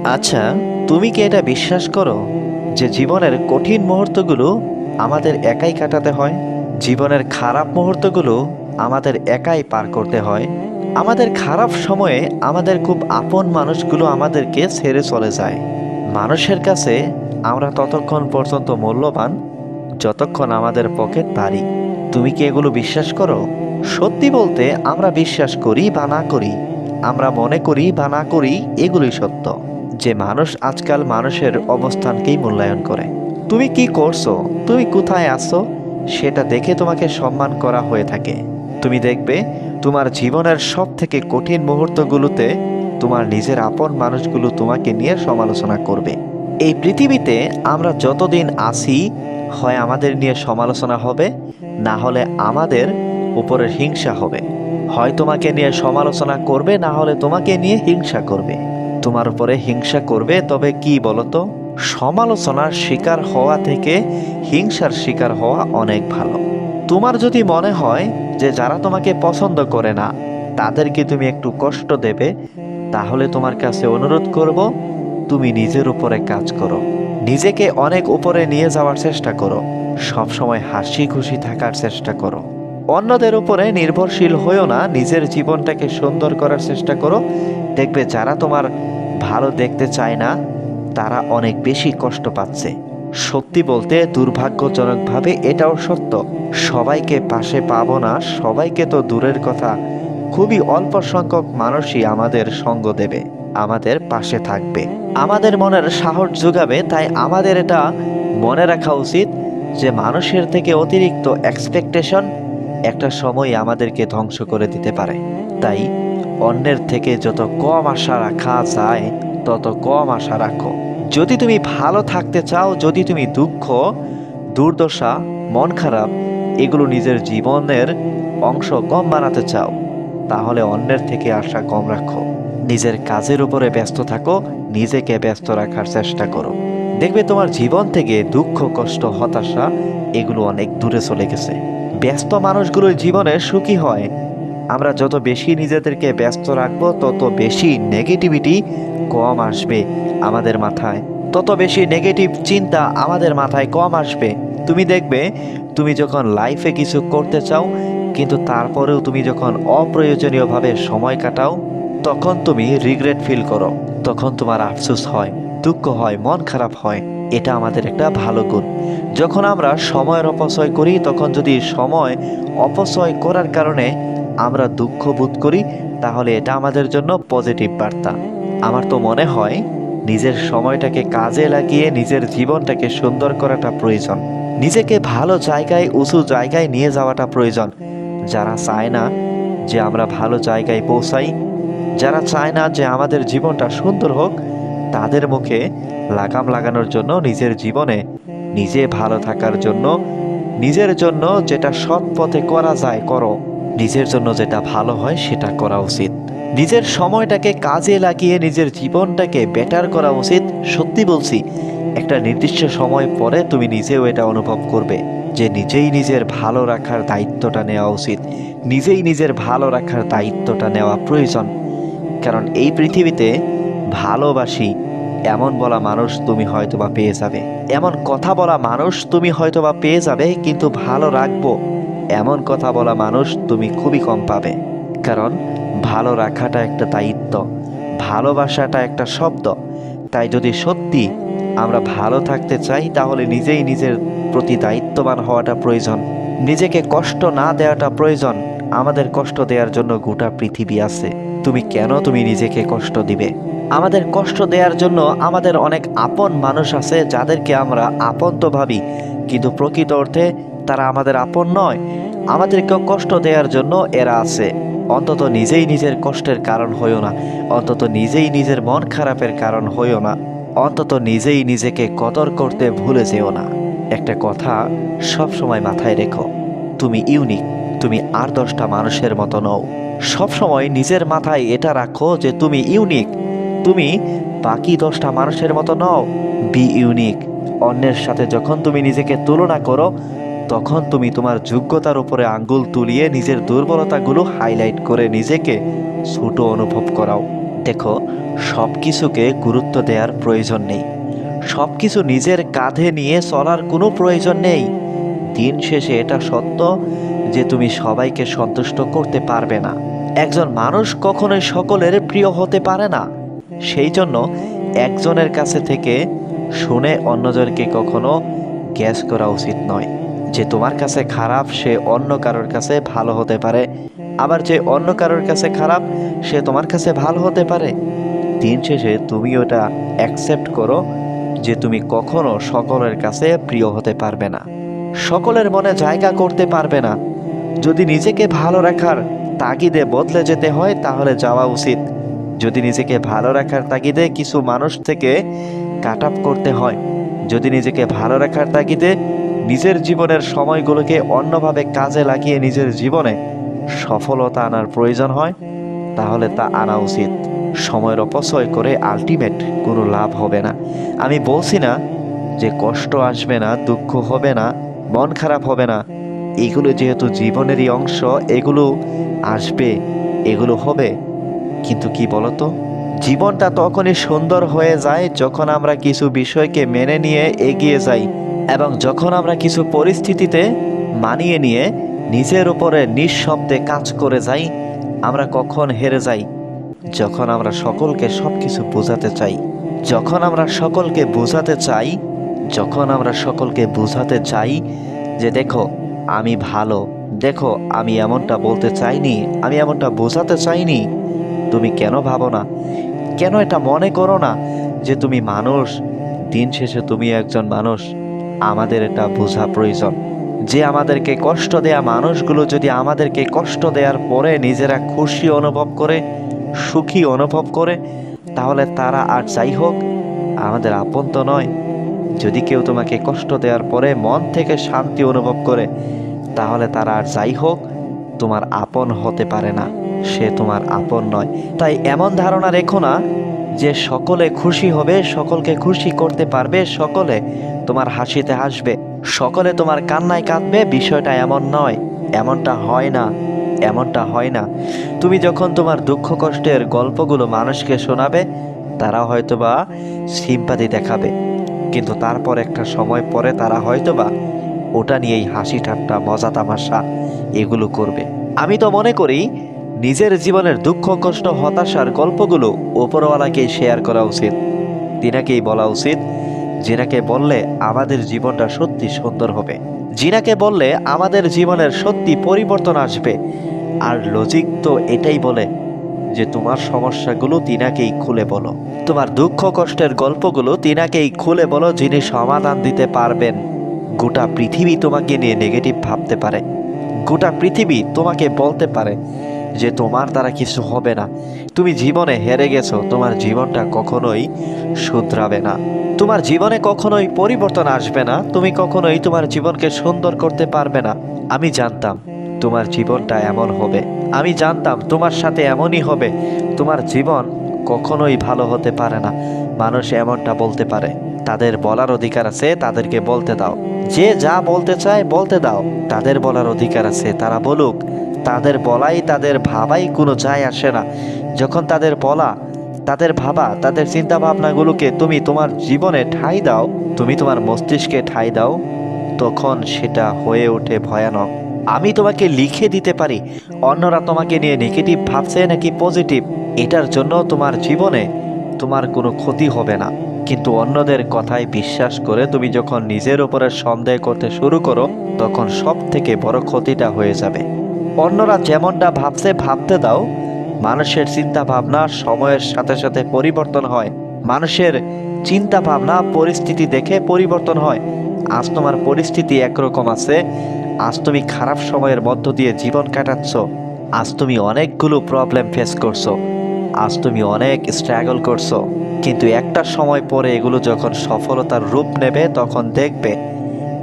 আচ্ছা, তুমি কি এটা বিশ্বাস করো যে জীবনের কঠিন মুহূর্তগুলো আমাদের একাই কাটাতে হয়? জীবনের খারাপ মুহূর্তগুলো আমাদের একাই পার করতে হয়। আমাদের খারাপ সময়ে আমাদের খুব আপন মানুষগুলো আমাদেরকে ছেড়ে চলে যায়। মানুষের কাছে আমরা ততক্ষণ পর্যন্ত মূল্যবান যতক্ষণ আমাদের পকেট ভারী। তুমি কি এগুলো বিশ্বাস করো? সত্যি বলতে আমরা বিশ্বাস করি বা না করি, আমরা মনে করি বা না করি, এগুলোই সত্য যে মানুষ আজকাল মানুষের অবস্থানকেই মূল্যায়ন করে। তুমি কি করছো, তুমি কোথায় আছো, সেটা দেখে তোমাকে সম্মান করা হয়ে থাকে। তুমি দেখবে তোমার জীবনের সব থেকে কঠিন মুহূর্তগুলোতে তোমার নিজের আপন মানুষগুলো তোমাকে নিয়ে সমালোচনা করবে। এই পৃথিবীতে আমরা যতদিন আছি, হয় আমাদের নিয়ে সমালোচনা হবে, না হলে আমাদের উপরে হিংসা হবে। হয় তোমাকে নিয়ে সমালোচনা করবে, না হলে তোমাকে নিয়ে হিংসা করবে। তোমার উপরে হিংসা করবে, তবে কি বলতো, সমালোচনার শিকার হওয়া থেকে হিংসার শিকার হওয়া অনেক ভালো। তোমার যদি মনে হয় যে যারা তোমাকে পছন্দ করে না তাদেরকে তুমি একটু কষ্ট দেবে, তাহলে তোমার কাছে অনুরোধ করব, তুমি নিজের উপরে কাজ করো, নিজেকে অনেক উপরে নিয়ে যাওয়ার চেষ্টা করো, সবসময় হাসি খুশি থাকার চেষ্টা করো। অন্যদের উপরে নির্ভরশীল হয়েও না, নিজের জীবনটাকে সুন্দর করার চেষ্টা করো। দেখবে যারা তোমার ভালো দেখতে চায় না তারা অনেক বেশি কষ্ট পাচ্ছে। সত্যি বলতে দুর্ভাগ্যজনকভাবে এটাও সত্য, সবাইকে পাশে পাবো না, সবাইকে তো দূরের কথা, খুবই অল্প সংখ্যক মানুষই আমাদের সঙ্গ দেবে, আমাদের পাশে থাকবে, আমাদের মনের সাহস যোগাবে। তাই আমাদের এটা মনে রাখা উচিত যে মানুষের থেকে অতিরিক্ত এক্সপেকটেশন একটা সময় আমাদেরকে ধ্বংস করে দিতে পারে। তাই অন্যের থেকে যত কম আশা রাখা যায় তত কম আশা রাখো। যদি তুমি ভালো থাকতে চাও, যদি তুমি দুঃখ, দুর্দশা, মন খারাপ এগুলো নিজের জীবনের অংশ কম বানাতে চাও, তাহলে অন্যের থেকে আশা কম রাখো, নিজের কাজের উপরে ব্যস্ত থাকো, নিজেকে ব্যস্ত রাখার চেষ্টা করো। দেখবে তোমার জীবন থেকে দুঃখ, কষ্ট, হতাশা এগুলো অনেক দূরে চলে গেছে। ব্যস্ত মানুষগুলোর জীবনে সুখী হয়। আমরা যত বেশি নিজেদেরকে ব্যস্ত রাখবো তত বেশি নেগেটিভিটি কম আসবে আমাদের মাথায়, তত বেশি নেগেটিভ চিন্তা আমাদের মাথায় কম আসবে। তুমি দেখবে তুমি যখন লাইফে কিছু করতে চাও কিন্তু তারপরেও তুমি যখন অপ্রয়োজনীয়ভাবে সময় কাটাও, তখন তুমি রিগ্রেট ফিল করো, তখন তোমার আফসোস হয়, দুঃখ হয়, মন খারাপ হয়। এটা আমাদের একটা ভালো গুণ। যখন আমরা সময়ের অপচয় করি, তখন যদি সময় অপচয় করার কারণে আমরা দুঃখ বোধ করি, তাহলে এটা আমাদের জন্য পজিটিভ বার্তা। আমার তো মনে হয় নিজের সময়টাকে কাজে লাগিয়ে নিজের জীবনটাকে সুন্দর করাটা প্রয়োজন, নিজেকে ভালো জায়গায়, উঁচু জায়গায় নিয়ে যাওয়াটা প্রয়োজন। যারা চায় না যে আমরা ভালো জায়গায় পৌঁছাই, যারা চায় না যে আমাদের জীবনটা সুন্দর হোক, তাদের মুখে লাগাম লাগানোর জন্য, নিজের জীবনে নিজে ভালো থাকার জন্য, নিজের জন্য যেটা সৎ পথে করা যায় করো, নিজের জন্য যেটা ভালো হয় সেটা করা উচিত। নিজের সময়টাকে কাজে লাগিয়ে নিজের জীবনটাকে বেটার করা উচিত। সত্যি বলছি, একটা নির্দিষ্ট সময় পরে তুমি নিজেও এটা অনুভব করবে যে নিজেই নিজের ভালো রাখার দায়িত্বটা নেওয়া উচিত, নিজেই নিজের ভালো রাখার দায়িত্বটা নেওয়া প্রয়োজন। কারণ এই পৃথিবীতে ভালোবাসি এমন বলা মানুষ তুমি হয়তোবা পেয়ে যাবে, এমন কথা বলা মানুষ তুমি হয়তোবা পেয়ে যাবে, কিন্তু ভালো রাখবো এমন কথা বলা মানুষ তুমি খুবই কম পাবে। কারণ ভালো রাখাটা একটা দায়িত্ব, ভালোবাসাটা একটা শব্দ। তাই যদি সত্যি আমরা ভালো থাকতে চাই, তাহলে নিজেই নিজের প্রতি দায়িত্ববান হওয়াটা প্রয়োজন, নিজেকে কষ্ট না দেওয়াটা প্রয়োজন। আমাদের কষ্ট দেওয়ার জন্য গোটা পৃথিবী আছে, তুমি নিজেকে কষ্ট দিবে? আমাদের কষ্ট দেওয়ার জন্য আমাদের অনেক আপন মানুষ আছে, যাদেরকে আমরা আপন তো ভাবি, কিন্তু প্রকৃত অর্থে তারা আমাদের আপন নয়। আমাদেরকেও কষ্ট দেওয়ার জন্য এরা আছে। অন্তত নিজেই নিজের কষ্টের কারণ হইও না, অন্তত নিজেই নিজের মন খারাপের কারণ হইও না, অন্তত নিজেই নিজেকে কদর করতে ভুলে যেও না। একটা কথা সব সময় মাথায় রেখো, তুমি ইউনিক, তুমি আর 10টা মানুষের মতো নও। সব সময় নিজের মাথায় এটা রাখো যে তুমি ইউনিক, তুমি বাকি 10টা মানুষের মতো নও। B unique. অন্যের সাথে যখন তুমি নিজেকে তুলনা করো, তখন তুমি তোমার যোগ্যতার উপরে আঙ্গুল তুলিয়ে নিজের দুর্বলতাগুলো হাইলাইট করে নিজেকে ছোট অনুভব করাও। দেখো, সব কিছুকে গুরুত্ব দেওয়ার প্রয়োজন নেই, সব কিছু নিজের কাঁধে নিয়ে চলার কোনো প্রয়োজন নেই। দিন শেষে এটা সত্য যে তুমি সবাইকে সন্তুষ্ট করতে পারবে না। একজন মানুষ কখনোই সকলের প্রিয় হতে পারে না। সেই জন্য একজনের কাছে থেকে শুনে অন্যজনকে কখনো গ্যাস করা উচিত নয়। যে তোমার কাছে খারাপ সে অন্য কারোর কাছে ভালো হতে পারে, আবার যে অন্য কারোর কাছে খারাপ সে তোমার কাছে ভালো হতে পারে। দিন শেষে তুমি ওটা অ্যাকসেপ্ট করো যে তুমি কখনো সকলের কাছে প্রিয় হতে পারবে না, সকলের মনে জায়গা করতে পারবে না। যদি নিজেকে ভালো রাখার তাগিদে বদলে যেতে হয় তাহলে যাওয়া উচিত। যদি নিজেকে ভালো রাখার তাগিদে কিছু মানুষ থেকে কাট আপ করতে হয়, যদি নিজেকে ভালো রাখার তাগিদে নিজের জীবনের সময়গুলোকে অন্যভাবে কাজে লাগিয়ে নিজের জীবনে সফলতা আনার প্রয়োজন হয়, তাহলে তা আনা উচিত। সময়ের অপচয় করে আলটিমেট কোনো লাভ হবে না। আমি বলছি না যে কষ্ট আসবে না, দুঃখ হবে না, মন খারাপ হবে না। এগুলো যেহেতু জীবনেরই অংশ, এগুলো আসবে, এগুলো হবে। কিন্তু কি বলতো, জীবনটা তখনই সুন্দর হয়ে যায় যখন আমরা কিছু বিষয়কে মেনে নিয়ে এগিয়ে যাই, এবং যখন আমরা কিছু পরিস্থিতিতে মানিয়ে নিয়ে নিজের উপরে নিঃশব্দে কাজ করে যাই। আমরা কখন হেরে যাই? যখন আমরা সকলকে সবকিছু বোঝাতে চাই, যখন আমরা সকলকে বোঝাতে চাই, যখন আমরা সকলকে বোঝাতে চাই যে দেখো আমি ভালো, দেখো আমি এমনটা বলতে চাইনি, আমি এমনটা বোঝাতে চাইনি। তুমি কেন ভাবো না, কেন এটা মনে করো না যে তুমি মানুষ? দিন শেষে তুমি একজন মানুষ। আমাদের এটা বোঝা প্রয়োজন যে আমাদেরকে কষ্ট দেয়া মানুষগুলো যদি আমাদেরকে কষ্ট দেওয়ার পরে নিজেরা খুশি অনুভব করে, সুখী অনুভব করে, তাহলে তারা আর যাই হোক আমাদের আপন তো নয়। যদি কেউ তোমাকে কষ্ট দেওয়ার পরে মন থেকে শান্তি অনুভব করে, তাহলে তারা আর যাই হোক তোমার আপন হতে পারে না, সে তোমার আপন নয়। তাই এমন ধারণা রেখো না যে সকলে খুশি হবে, সকলকে খুশি করতে পারবে, সকলে তোমার হাসিতে হাসবে, সকলে তোমার কান্নায় কাঁদবে। বিষয়টা এমন নয়, এমনটা হয় না, এমনটা হয় না। তুমি যখন তোমার দুঃখ কষ্টের গল্পগুলো মানুষকে শোনাবে, তারা হয়তোবা সিম্পাথি দেখাবে, কিন্তু তারপর একটা সময় পরে তারা হয়তোবা ওটা নিয়েই হাসি ঠাট্টা মজা তামাশা এগুলো করবে। আমি তো মনে করি নিজের জীবনের দুঃখ কষ্ট হতাশার গল্পগুলো ওপরওয়ালাকেই শেয়ার করা উচিত, তিনাকেই বলা উচিত, যিনাকে বললে আমাদের জীবনটা সত্যি সুন্দর হবে, যিনাকে বললে আমাদের জীবনের সত্যি পরিবর্তন আসবে। আর লজিক তো এটাই বলে যে তোমার সমস্যাগুলো তিনাকেই খুলে বলো, তোমার দুঃখ কষ্টের গল্পগুলো তিনাকেই খুলে বলো, যিনি সমাধান দিতে পারবেন। গোটা পৃথিবী তোমাকে নিয়ে নেগেটিভ ভাবতে পারে, গোটা পৃথিবী তোমাকে বলতে পারে যে তোমার দ্বারা কিছু হবে না, তুমি জীবনে হেরে গেছো, তোমার জীবনটা কখনোই শুধরাবে না, তোমার জীবনে কখনোই পরিবর্তন আসবে না, তুমি কখনোই তোমার জীবনকে সুন্দর করতে পারবে না। আমি জানতাম তোমার জীবনটা এমন হবে, আমি জানতাম তোমার সাথে এমনই হবে। তোমার জীবন কখনোই ভালো হতে পারে না। মানুষ এমনটা বলতে পারে, তাদের বলার অধিকার আছে, তাদেরকে বলতে দাও। যে যা বলতে চায় বলতে দাও, তাদের বলার অধিকার আছে, তারা বলুক। তাদের বলাই তাদের ভাবাই কোনো যায় আসে না। যখন তাদের বলা, তাদের ভাবা, তাদের চিন্তা ভাবনাগুলোকে তুমি তোমার জীবনে ঠাঁই দাও, তুমি তোমার মস্তিষ্কে ঠাঁই দাও, তখন সেটা হয়ে ওঠে ভয়ানক। আমি তোমাকে লিখে দিতে পারি অন্যরা তোমাকে নিয়ে নেগেটিভ ভাবছে নাকি পজিটিভ, এটার জন্য তোমার জীবনে তোমার কোনো ক্ষতি হবে না। কিন্তু অন্যদের কথায় বিশ্বাস করে তুমি যখন নিজের উপরে সন্দেহ করতে শুরু করো, তখন সব থেকে বড় ক্ষতিটা হয়ে যাবে। অন্যরা যেমনটা ভাবছে ভাবতে দাও। মানুষের চিন্তা ভাবনা সময়ের সাথে সাথে পরিবর্তন হয়, মানুষের চিন্তা ভাবনা পরিস্থিতি দেখে পরিবর্তন হয়। আজ তোমার পরিস্থিতি একরকম আছে, আজ তুমি খারাপ সময়ের মধ্য দিয়ে জীবন কাটাচ্ছ, আজ তুমি অনেকগুলো প্রবলেম ফেস করছো, আজ তুমি অনেক স্ট্রাগল করছো, কিন্তু একটা সময় পরে এগুলো যখন সফলতার রূপ নেবে, তখন দেখবে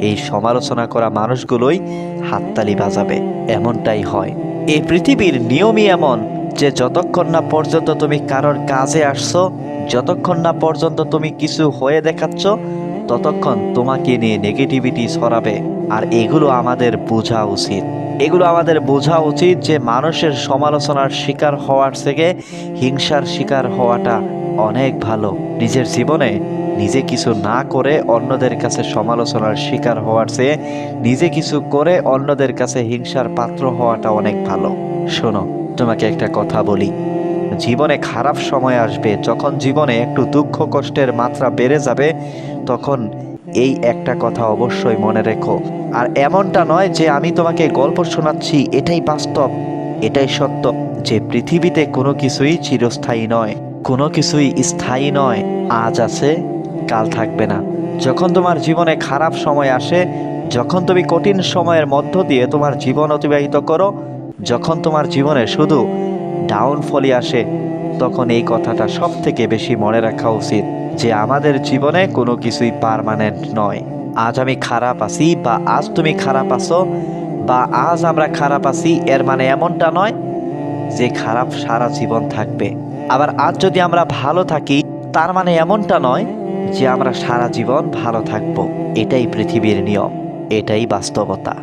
এই সমালোচনা করা মানুষগুলোই হাততালি বাজাবে। এমনটাই হয়, এই পৃথিবীর নিয়মই এমন যে যতক্ষণ না পর্যন্ত তুমি কারোর কাজে আসছো, যতক্ষণ না পর্যন্ত তুমি কিছু হয়ে দেখাচ্ছ, ততক্ষণ তোমাকে নিয়ে নেগেটিভিটি ছড়াবে। আর এগুলো আমাদের বোঝা উচিত। এগুলো আমাদের বোঝা উচিত যে মানুষের সমালোচনার শিকার হওয়ার থেকে হিংসার শিকার হওয়াটা অনেক ভালো। নিজের জীবনে নিজে কিছু না করে অন্যদের কাছে সমালোচনার শিকার হওয়ার চেয়ে নিজে কিছু করে অন্যদের কাছে হিংসার পাত্র হওয়াটা অনেক ভালো। শোনো, তোমাকে একটা কথা বলি, জীবনে খারাপ সময় আসবে, যখন জীবনে একটু দুঃখ কষ্টের মাত্রা বেড়ে যাবে, তখন এই একটা কথা অবশ্যই মনে রেখো। আর এমনটা নয় যে আমি তোমাকে গল্প শোনাচ্ছি, এটাই বাস্তব, এটাই সত্য যে পৃথিবীতে কোনো কিছুই চিরস্থায়ী নয়, কোনো কিছুই স্থায়ী নয়। আজ আছে, কাল থাকবে না। যখন তোমার জীবনে খারাপ সময় আসে, যখন তুমি কঠিন সময়ের মধ্য দিয়ে তোমার জীবন অতিবাহিত করো, যখন তোমার জীবনে শুধু ডাউনফলই আসে, তখন এই কথাটা সব থেকে বেশি মনে রাখা উচিত যে আমাদের জীবনে কোনো কিছুই পার্মানেন্ট নয়। আজ আমি খারাপ আছি বা আজ তুমি খারাপ আছো বা আজ আমরা খারাপ আছি, এর মানে এমনটা নয় যে খারাপ সারা জীবন থাকবে। আবার আজ যদি আমরা ভালো থাকি, তার মানে এমনটা নয় যে আমরা সারা জীবন ভালো থাকবো। এটাই পৃথিবীর নিয়ম, এটাই বাস্তবতা।